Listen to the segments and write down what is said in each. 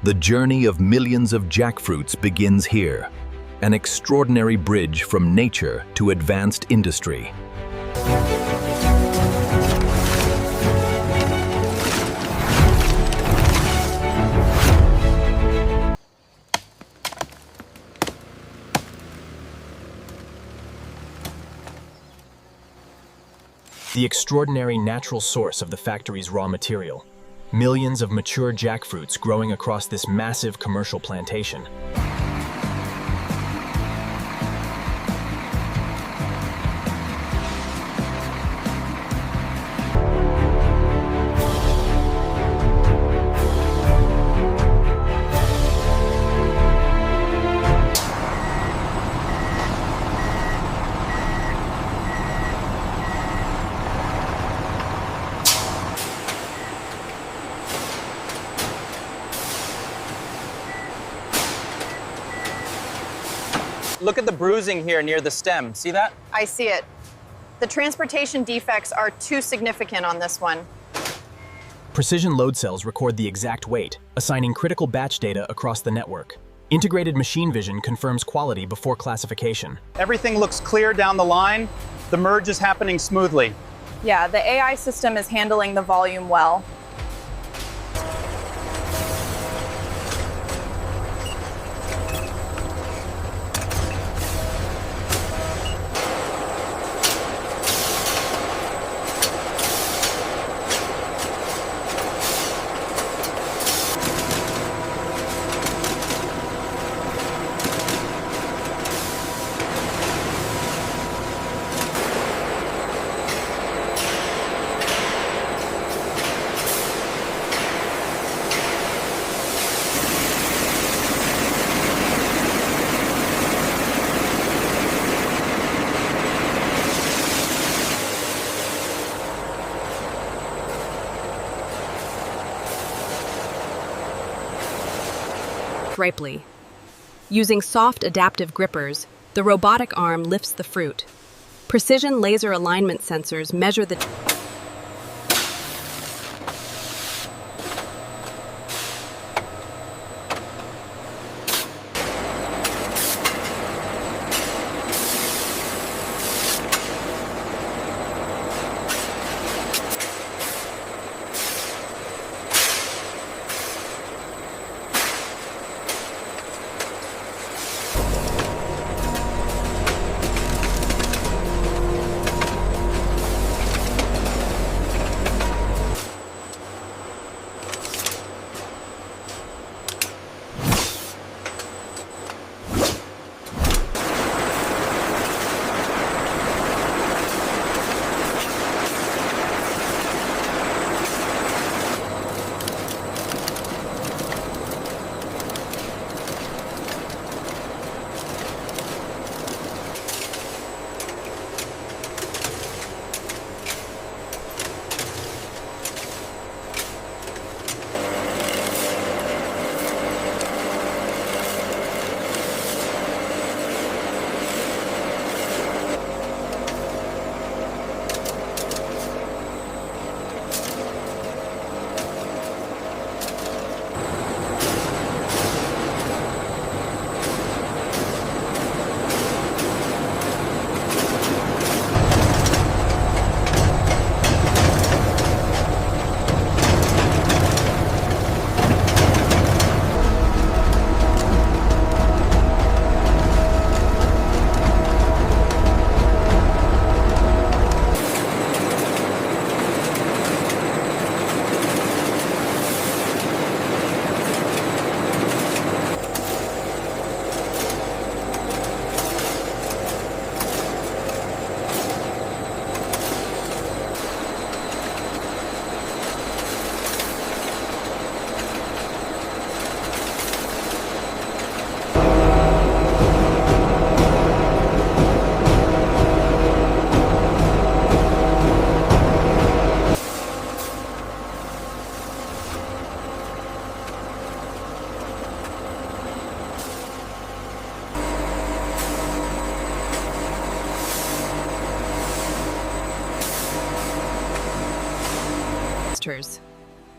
The journey of millions of jackfruits begins here, an extraordinary bridge from nature to advanced industry. The extraordinary natural source of the factory's raw material. Millions of mature jackfruits growing across this massive commercial plantation. Look at the bruising here near the stem. See that? I see it. The transportation defects are too significant on this one. Precision load cells record the exact weight, assigning critical batch data across the network. Integrated machine vision confirms quality before classification. Everything looks clear down the line. The merge is happening smoothly. Yeah, the AI system is handling the volume well. Ripely. Using soft adaptive grippers, the robotic arm lifts the fruit. Precision laser alignment sensors measure the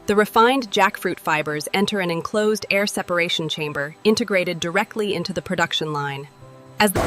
The refined jackfruit fibers enter an enclosed air separation chamber integrated directly into the production line. As the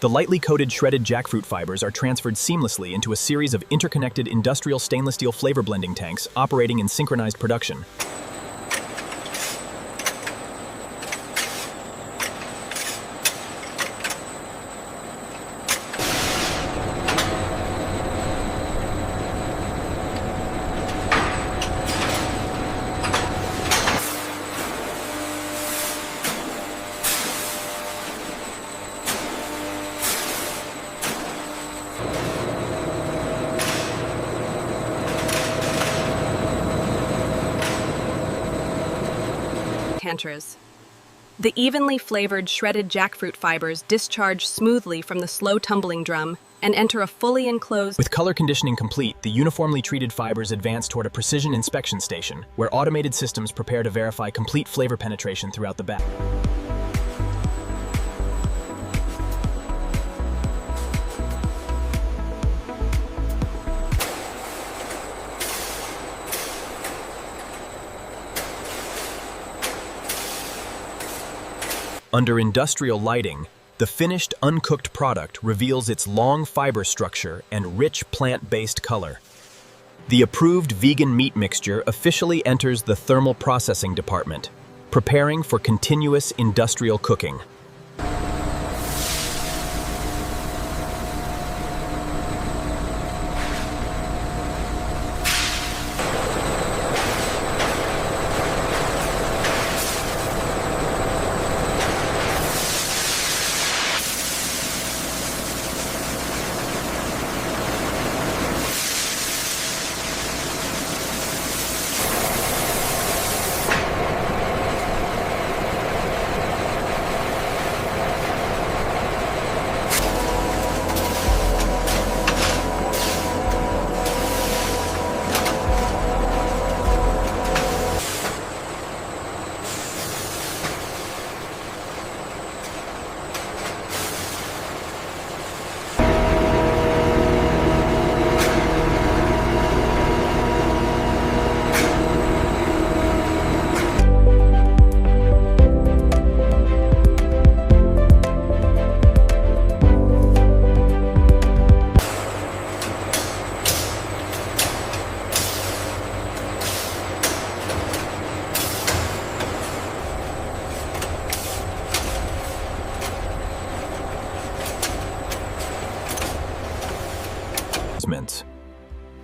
The lightly coated shredded jackfruit fibers are transferred seamlessly into a series of interconnected industrial stainless steel flavor blending tanks operating in synchronized production. The evenly flavored shredded jackfruit fibers discharge smoothly from the slow tumbling drum and enter a fully enclosed. With color conditioning complete, the uniformly treated fibers advance toward a precision inspection station, where automated systems prepare to verify complete flavor penetration throughout the batch. Under industrial lighting, the finished uncooked product reveals its long fiber structure and rich plant-based color. The approved vegan meat mixture officially enters the thermal processing department, preparing for continuous industrial cooking.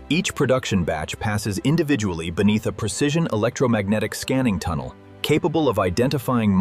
Each production batch passes individually beneath a precision electromagnetic scanning tunnel, capable of identifying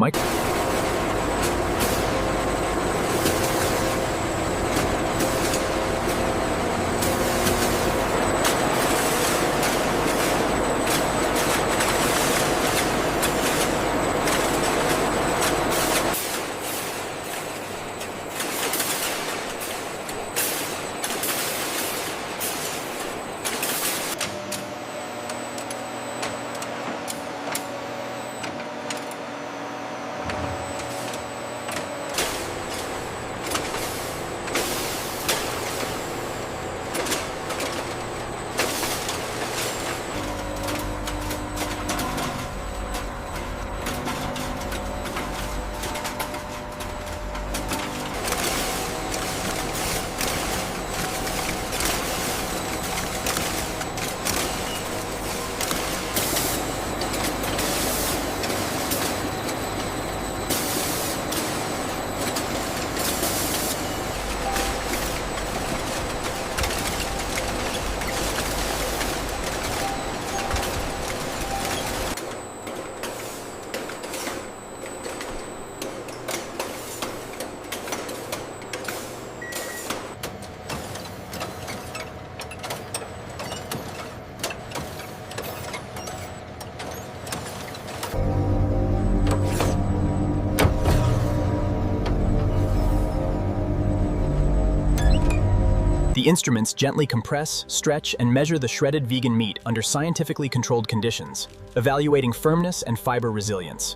The instruments gently compress, stretch, and measure the shredded vegan meat under scientifically controlled conditions, evaluating firmness and fiber resilience.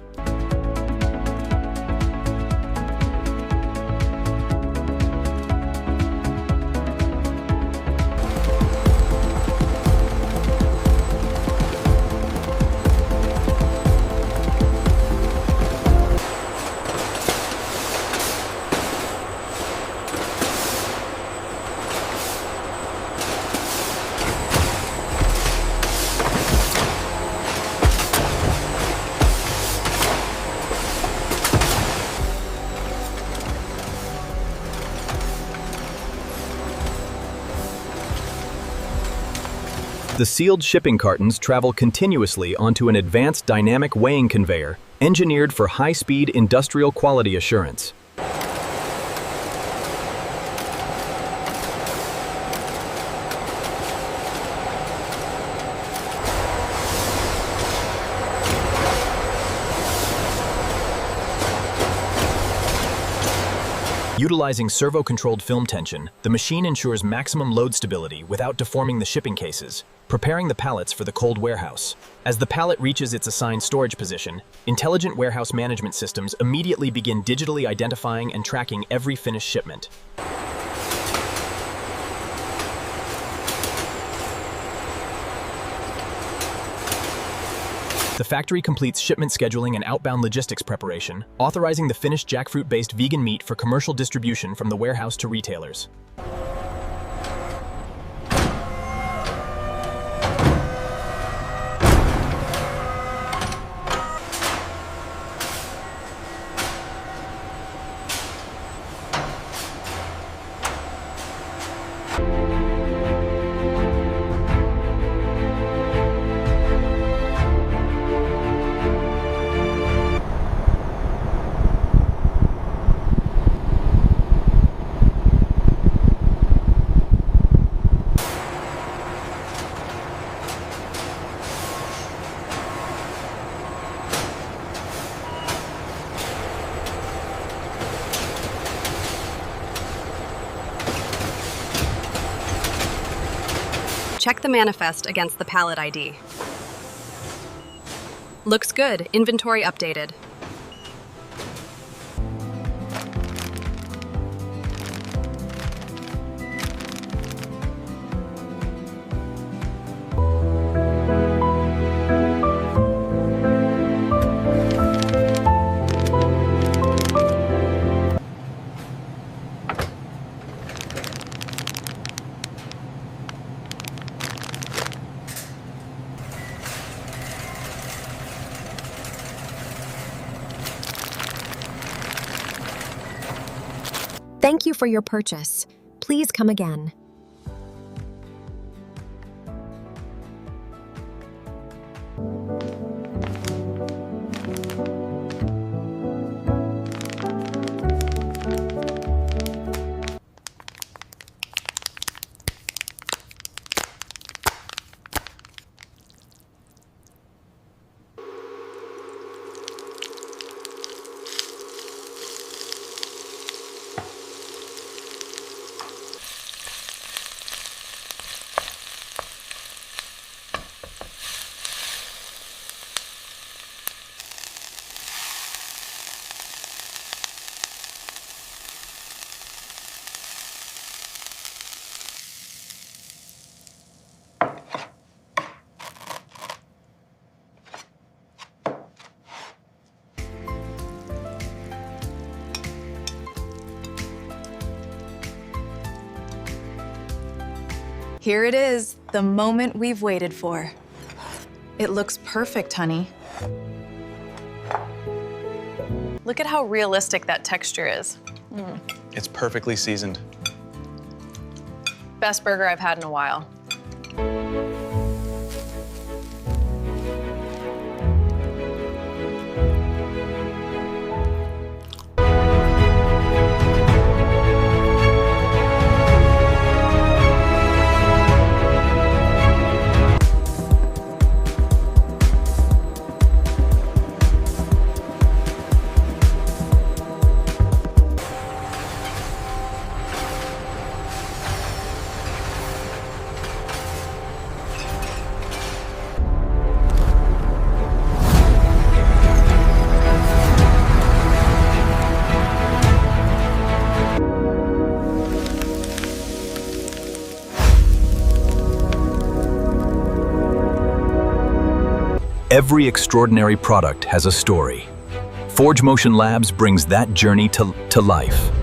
The sealed shipping cartons travel continuously onto an advanced dynamic weighing conveyor engineered for high-speed industrial quality assurance. Utilizing servo-controlled film tension, the machine ensures maximum load stability without deforming the shipping cases, preparing the pallets for the cold warehouse. As the pallet reaches its assigned storage position, intelligent warehouse management systems immediately begin digitally identifying and tracking every finished shipment. The factory completes shipment scheduling and outbound logistics preparation, authorizing the finished jackfruit-based vegan meat for commercial distribution from the warehouse to retailers. Check the manifest against the pallet ID. Looks good. Inventory updated. Thank you for your purchase. Please come again. Here it is, the moment we've waited for. It looks perfect, honey. Look at how realistic that texture is. It's perfectly seasoned. Best burger I've had in a while. Every extraordinary product has a story. ForgeMotion Labs brings that journey to life.